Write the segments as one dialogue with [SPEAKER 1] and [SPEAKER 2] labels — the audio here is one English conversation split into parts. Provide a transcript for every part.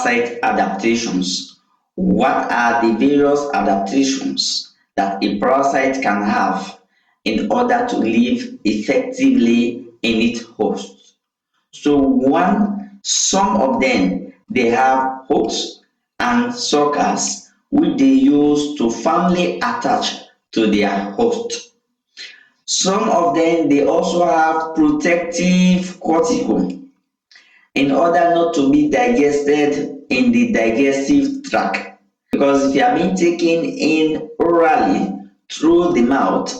[SPEAKER 1] parasite adaptations. What are the various adaptations that a parasite can have in order to live effectively in its host? So some of them, they have hooks and suckers which they use to firmly attach to their host. Some of them, they also have protective cuticle in order not to be digested in the digestive tract. Because if you are being taken in orally through the mouth,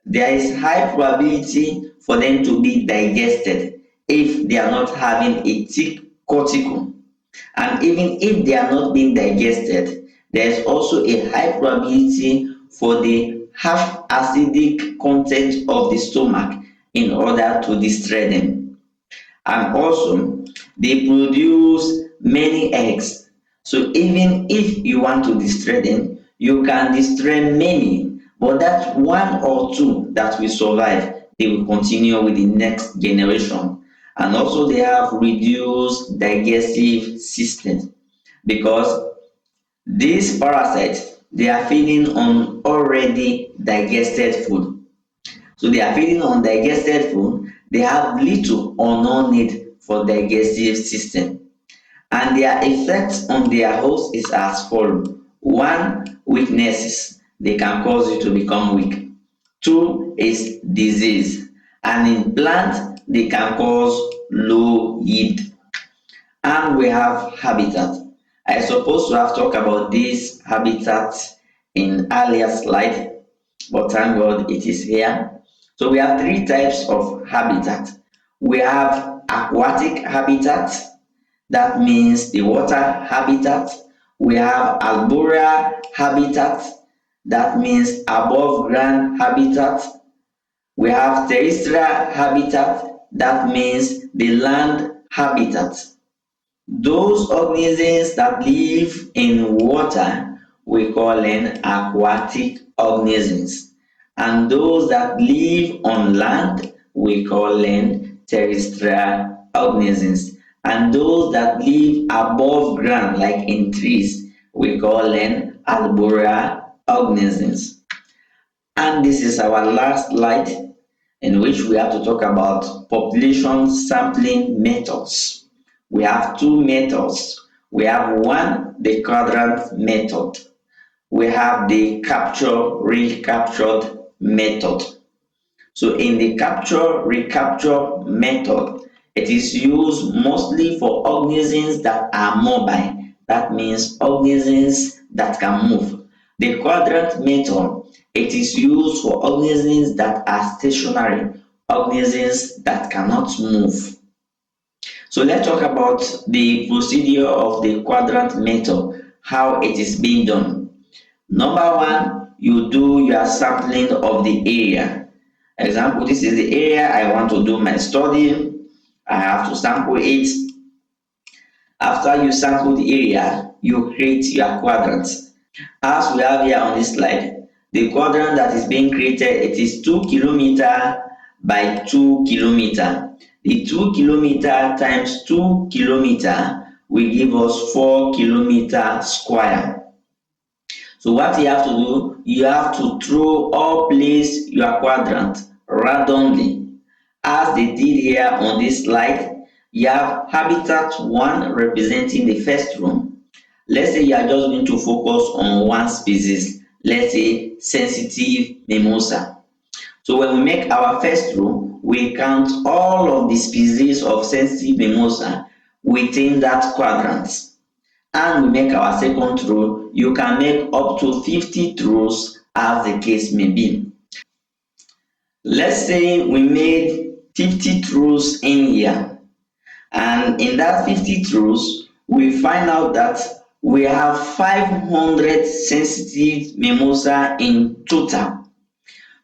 [SPEAKER 1] there is high probability for them to be digested if they are not having a thick cuticle. And even if they are not being digested, there is also a high probability for the half acidic content of the stomach in order to destroy them. And also, they produce many eggs. So even if you want to destroy them, you can destroy many, but that one or two that will survive, they will continue with the next generation. And also they have reduced digestive system because these parasites, they are feeding on already digested food. So they are feeding on digested food, they have little or no need for digestive system. And their effect on their host is as follows. One, weaknesses. They can cause you to become weak. Two is disease. And in plant, they can cause low yield. And we have habitat. I suppose to have talked about this habitat in earlier slide, but thank God it is here. So we have three types of habitat. We have aquatic habitat, that means the water habitat. We have arboreal habitat, that means above ground habitat. We have terrestrial habitat, that means the land habitat. Those organisms that live in water, we call them aquatic organisms. And those that live on land, we call them terrestrial organisms. And those that live above ground, like in trees, we call them arboreal organisms. And this is our last slide, in which we have to talk about population sampling methods. We have two methods. We have one, the quadrant method. We have the capture recaptured method. So in the capture recapture method, it is used mostly for organisms that are mobile. That means organisms that can move. The quadrant method, it is used for organisms that are stationary, organisms that cannot move. So let's talk about the procedure of the quadrant method, how it is being done. Number one, you do your sampling of the area. Example, this is the area I want to do my study. I have to sample it. After you sample the area, you create your quadrants. As we have here on this slide, the quadrant that is being created, it is 2 kilometer by 2 kilometer. The 2 kilometer times 2 kilometer will give us 4 kilometer square. So what you have to do, you have to throw or place your quadrant randomly. As they did here on this slide, you have habitat 1 representing the first room. Let's say you are just going to focus on one species, let's say sensitive mimosa. So when we make our first row, we count all of the species of sensitive mimosa within that quadrant. And we make our second row, you can make up to 50 rows as the case may be. Let's say we made 50 rows in here, and in that 50 rows, we find out that we have 500 sensitive mimosa in total.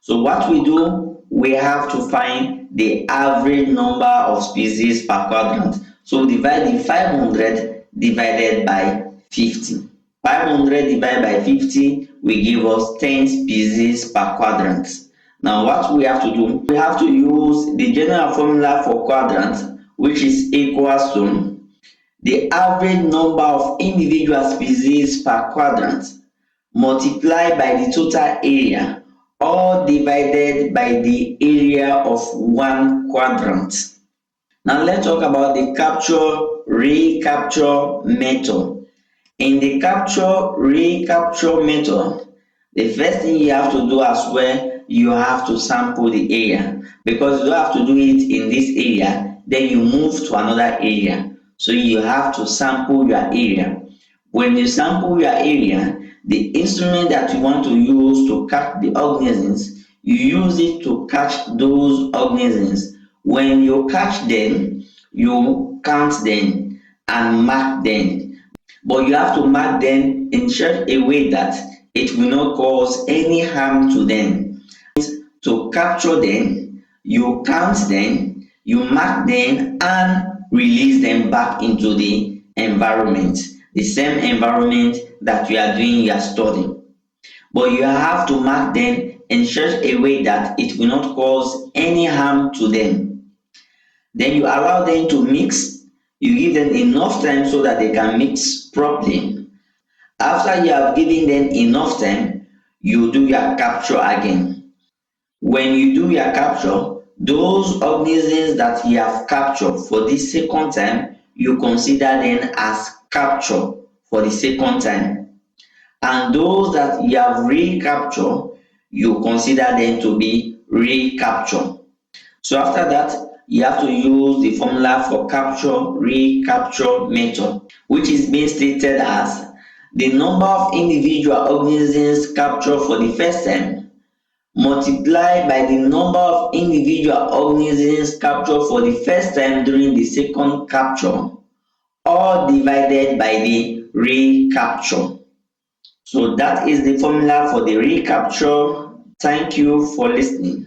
[SPEAKER 1] So what we do, we have to find the average number of species per quadrant. So divide the 500 divided by 50. 500 divided by 50 will give us 10 species per quadrant. Now what we have to do, we have to use the general formula for quadrant, which is equals to the average number of individual species per quadrant multiplied by the total area or divided by the area of one quadrant. Now let's talk about the capture recapture method. In the capture recapture method, the first thing you have to do as well, you have to sample the area, because you don't have to do it in this area then you move to another area. So you have to sample your area. When you sample your area, the instrument that you want to use to catch the organisms, you use it to catch those organisms. When you catch them, you count them and mark them, but you have to mark them in such a way that it will not cause any harm to them. To capture them, you count them, you mark them, and release them back into the environment, the same environment that you are doing your study. But you have to mark them in such a way that it will not cause any harm to them. Then you allow them to mix, you give them enough time so that they can mix properly. After you have given them enough time, you do your capture again. When you do your capture, those organisms that you have captured for the second time, you consider them as capture for the second time. And those that you have recaptured, you consider them to be recapture. So after that, you have to use the formula for capture recapture method, which is being stated as the number of individual organisms captured for the first time multiplied by the number of individual organisms captured for the first time during the second capture, all divided by the recapture. So that is the formula for the recapture. Thank you for listening.